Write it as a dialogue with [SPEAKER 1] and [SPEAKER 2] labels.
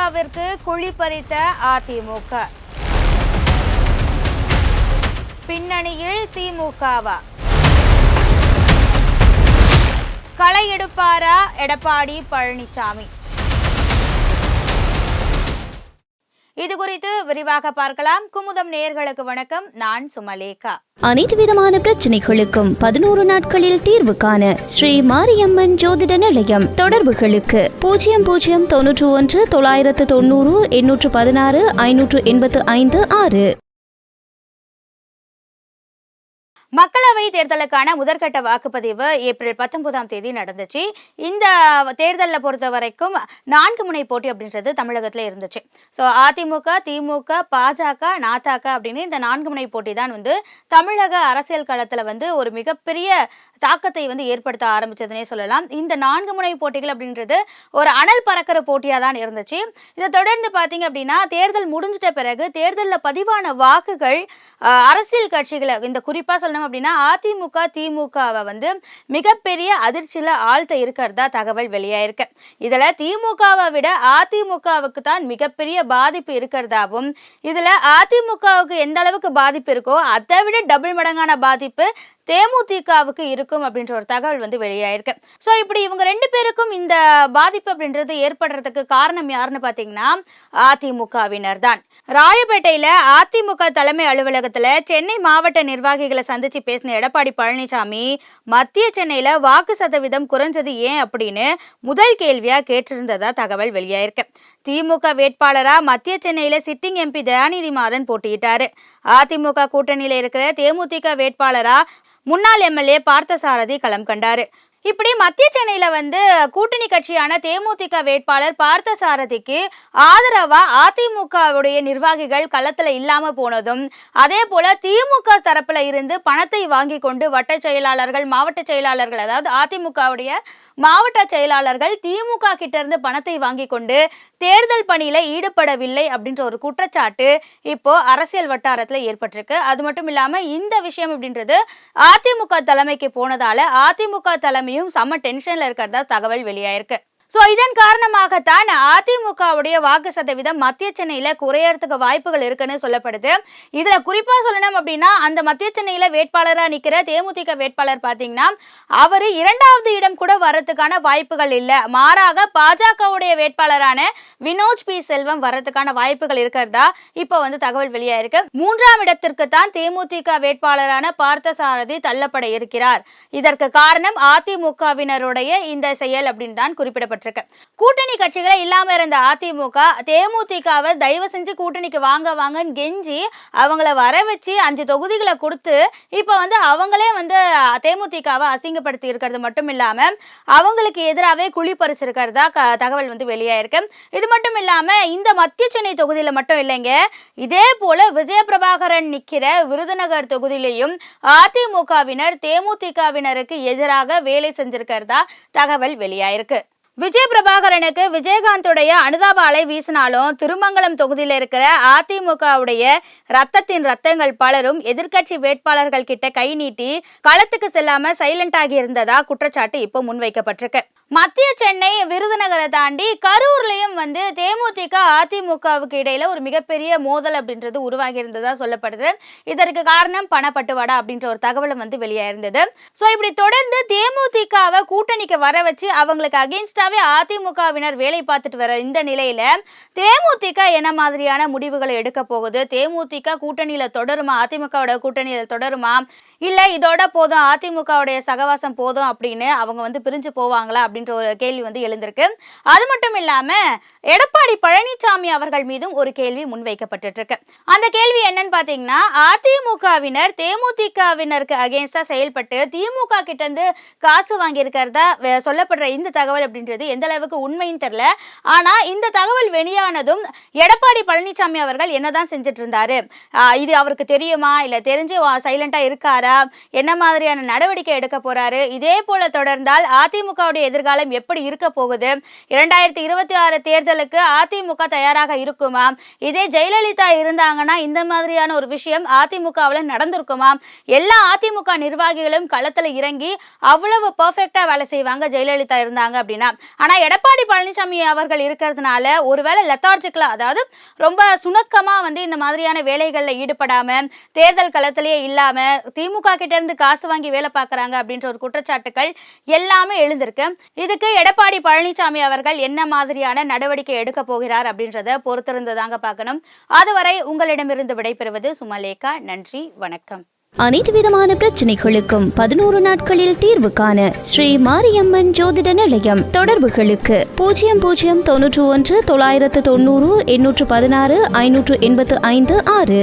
[SPEAKER 1] திமுகவிற்கு குழி பறித்த அதிமுக. பின்னணியில் திமுகவா? களை எடுப்பாரா எடப்பாடி பழனிசாமி? இது குறித்து விரிவாக பார்க்கலாம். குமுதம் நேயர்களுக்கு வணக்கம். நான் சுமலேகா.
[SPEAKER 2] அனைத்து விதமான பிரச்சனைகளுக்கும் 11 நாட்களில் தீர்வு காண ஸ்ரீ மாரியம்மன் ஜோதிட நிலையம். தொடர்புகளுக்கு 0091 990 816 585 6.
[SPEAKER 1] மக்களவை தேர்தலுக்கான முதற்கட்ட வாக்குப்பதிவு ஏப்ரல் 19ஆம் தேதி நடந்துச்சு. இந்த தேர்தலில் பொறுத்த வரைக்கும் 4 முனை போட்டி அப்படின்றது தமிழகத்தில் இருந்துச்சு. ஸோ அதிமுக, திமுக, பாஜக, நாதாக அப்படின்னு இந்த 4 முனை போட்டி தான் தமிழக அரசியல் களத்தில் ஒரு மிகப்பெரிய தாக்கத்தை ஏற்படுத்த ஆரம்பிச்சதுன்னே சொல்லலாம். இந்த 4 முனை போட்டிகள் அப்படின்றது ஒரு அனல் பறக்கிற போட்டியாக தான் இருந்துச்சு. இதை தொடர்ந்து பார்த்தீங்க அப்படின்னா தேர்தல் முடிஞ்சிட்ட பிறகு தேர்தலில் பதிவான வாக்குகள் அரசியல் கட்சிகளை இந்த குறிப்பாக சொல்லணும் அப்படின்னா அதிமுக, திமுகவை மிகப்பெரிய அதிர்ச்சியில் ஆழ்த்த இருக்கிறதா தகவல் வெளியாயிருக்கு. இதில் திமுகவை விட அதிமுகவுக்கு தான் மிகப்பெரிய பாதிப்பு இருக்கிறதாவும், இதில் அதிமுகவுக்கு எந்த அளவுக்கு பாதிப்பு இருக்கோ அதை விட டபுள் மடங்கான பாதிப்பு தேமுதிகவுக்கு இருக்கும் அப்படின்ற ஒரு தகவல் வெளியாயிருக்கு. ஸோ இப்படி இவங்க 2 பேருக்கும் இந்த பாதிப்பு அப்படின்றது ஏற்படுறதுக்கு காரணம் யாருன்னு பார்த்தீங்கன்னா அதிமுகவினர் தான். ராயப்பேட்டையில் அதிமுக தலைமை அலுவலகத்தில் சென்னை மாவட்ட நிர்வாகிகளை சந்திச்சு பேசின எடப்பாடி பழனிசாமி மத்திய சென்னையில் வாக்கு சதவீதம் குறைஞ்சது ஏன் அப்படின்னு முதல் கேள்வியா கேட்டிருந்ததா தகவல் வெளியாயிருக்கு. திமுக வேட்பாளரா மத்திய சென்னையில சிட்டிங் எம்பி தயாநிதி மாறன் போட்டியிட்டாரு. அதிமுக கூட்டணியில இருக்கிற தேமுதிக வேட்பாளரா முன்னாள் எம்எல்ஏ பார்த்தசாரதி களம் கண்டாரு. இப்படி மத்திய சென்னையில கூட்டணி கட்சியான தேமுதிக வேட்பாளர் பார்த்தசாரதிக்கு ஆதரவா அதிமுகவுடைய நிர்வாகிகள் களத்துல இல்லாம போனதும், அதே போல திமுக தரப்புல இருந்து பணத்தை வாங்கி கொண்டு வட்ட செயலாளர்கள், மாவட்ட செயலாளர்கள், அதாவது அதிமுகவுடைய மாவட்ட செயலாளர்கள் திமுக கிட்ட இருந்து பணத்தை வாங்கி கொண்டு தேர்தல் பணியில ஈடுபடவில்லை அப்படின்ற ஒரு குற்றச்சாட்டு இப்போ அரசியல் வட்டாரத்துல ஏற்பட்டிருக்கு. அது மட்டும் இல்லாம இந்த விஷயம் அப்படின்றது அதிமுக தலைமைக்கு போனதால அதிமுக தலைமையும் செம்ம டென்ஷன்ல இருக்கிறதா தகவல் வெளியாயிருக்கு. ஸோ இதன் காரணமாகத்தான் அதிமுகவுடைய வாக்கு சதவீதம் மத்திய சென்னையில குறையறதுக்கு வாய்ப்புகள் இருக்குன்னு சொல்லப்படுது. இதுல குறிப்பா சொல்லணும் அப்படின்னா அந்த மத்திய சென்னையில வேட்பாளரா நிக்கிற தேமுதிக வேட்பாளர் பாத்தீங்கன்னா அவரு 2வது இடம் கூட வரதுக்கான வாய்ப்புகள் இல்லை. மாறாக பாஜகவுடைய வேட்பாளரான வினோஜ் பி செல்வம் வரதுக்கான வாய்ப்புகள் இருக்கிறதா இப்போ தகவல் வெளியாயிருக்கு. 3ஆம் இடத்திற்கு தான் தேமுதிக வேட்பாளரான பார்த்தசாரதி தள்ளப்பட இருக்கிறார். இதற்கு காரணம் அதிமுகவினருடைய இந்த செயல் அப்படின்னு தான் குறிப்பிடப்பட்டிருக்கு. கூட்டணி கட்சிகளே இல்லாம இருந்த அதிமுக தேமுதிகவை தயவு செஞ்சு கூட்டணிக்கு வாங்க வாங்கன்னு கெஞ்சி அவங்கள வர வச்சு 5 தொகுதிகளை கொடுத்து இப்போ அவங்களே தேமுதிகவை அசிங்கப்படுத்தி இருக்கிறது மட்டும் இல்லாம அவங்களுக்கு எதிராகவே குழி பறிச்சிருக்கிறதா தகவல் வெளியாயிருக்கு. இது மட்டும் இல்லாம இந்த மத்திய சென்னை தொகுதியில மட்டும் இல்லைங்க, இதே போல விஜயபிரபாகரன் நிக்கிற விருதுநகர் தொகுதியிலையும் அதிமுகவினர் தேமுதிகவினருக்கு எதிராக வேலை செஞ்சிருக்கிறதா தகவல் வெளியாயிருக்கு. விஜயபிரபாகரனுக்கு விஜயகாந்துடைய அனுதாப அலை வீசினாலும் திருமங்கலம் தொகுதியில் இருக்கிற அதிமுகவுடைய ரத்தங்கள் பலரும் எதிர்கட்சி வேட்பாளர்கள் கிட்ட கை நீட்டி களத்துக்கு செல்லாம சைலண்ட் ஆகி இருந்ததா குற்றச்சாட்டு இப்போ முன்வைக்கப்பட்டிருக்கு. மத்திய சென்னை விருதுநகரை தாண்டி கரூர்லயும் தேமுதிக அதிமுகவுக்கு இடையில ஒரு மிகப்பெரிய மோதல் அப்படின்றது உருவாகி இருந்ததா சொல்லப்படுது. இதற்கு காரணம் பணப்பட்டுவாடா அப்படின்ற ஒரு தகவலும் வெளியாயிருந்தது. ஸோ இப்படி தொடர்ந்து தேமுதிகவை கூட்டணிக்கு வர வச்சு அவங்களுக்கு அகெயின்ஸ்டாவே அதிமுகவினர் வேலை பார்த்துட்டு வர இந்த நிலையில தேமுதிக என்ன மாதிரியான முடிவுகளை எடுக்க போகுது, தேமுதிக கூட்டணியில தொடருமா, அதிமுகவோட கூட்டணியில தொடருமா, இல்ல இதோட போதும் அதிமுகவுடைய சகவாசம் போதும் அப்படின்னு அவங்க பிரிஞ்சு போவாங்களா அப்படின்ற ஒரு கேள்வி எழுந்திருக்கு. அது மட்டும் இல்லாம எடப்பாடி பழனிசாமி அவர்கள் மீதும் ஒரு கேள்வி முன்வைக்கப்பட்டு இருக்கு. அந்த கேள்வி என்னன்னு பாத்தீங்கன்னா அதிமுகவினர் தேமுதிகவினருக்கு அகேன்ஸ்டா செயல்பட்டு திமுக கிட்ட இருந்து காசு வாங்கி இருக்கிறதா சொல்லப்படுற இந்த தகவல் அப்படின்றது எந்த அளவுக்கு உண்மைன்னு தெரியல. ஆனா இந்த தகவல் வெளியானதும் எடப்பாடி பழனிசாமி அவர்கள் என்னதான் செஞ்சுட்டு இருந்தாரு, இது அவருக்கு தெரியுமா, இல்ல தெரிஞ்சு சைலண்டா இருக்காரா, என்ன மாதிரியான நடவடிக்கை எடுக்க போறாரு, இதே போல தொடர்ந்தால் அதிமுகவுடைய எதிர்காலம் எப்படி இருக்க போகுது, 2026 தேர்தல் தேர்தலுக்கு அதிமுக தயாராக இருக்குமா? இதே ஜெயலலிதா இருந்தாங்கன்னா இந்த மாதிரியான ஒரு விஷயம் அதிமுகவில் நடந்திருக்குமா? எல்லா அதிமுக நிர்வாகிகளும் களத்துல இறங்கி அவ்வளவு பெர்ஃபெக்டா வேலை செய்வாங்க ஜெயலலிதா இருந்தாங்க அப்படின்னா. ஆனா எடப்பாடி பழனிசாமி அவர்கள் இருக்கிறதுனால ஒருவேளை லெத்தார்ஜிக்கலா, அதாவது ரொம்ப சுணக்கமா இந்த மாதிரியான வேலைகள்ல ஈடுபடாம தேர்தல் களத்திலேயே இல்லாம திமுக கிட்ட இருந்து காசு வாங்கி வேலை பார்க்கறாங்க அப்படின்ற ஒரு குற்றச்சாட்டுகள் எல்லாமே எழுந்திருக்கு. இதுக்கு எடப்பாடி பழனிசாமி அவர்கள் என்ன மாதிரியான நடவடிக்கை எடுக்க போகிறார் அப்படின்றத பொறுத்திருந்ததாங்க பார்க்கணும். அதுவரை உங்களிடமிருந்து விடைபெறுவது சுமலேகா. நன்றி, வணக்கம்.
[SPEAKER 2] அனைத்து விதமான பிரச்சனைகளுக்கும் 11 நாட்களில் தீர்வு காண ஸ்ரீ மாரியம்மன் ஜோதிட நிலையம். தொடர்புகளுக்கு 0091 990 816 585 6.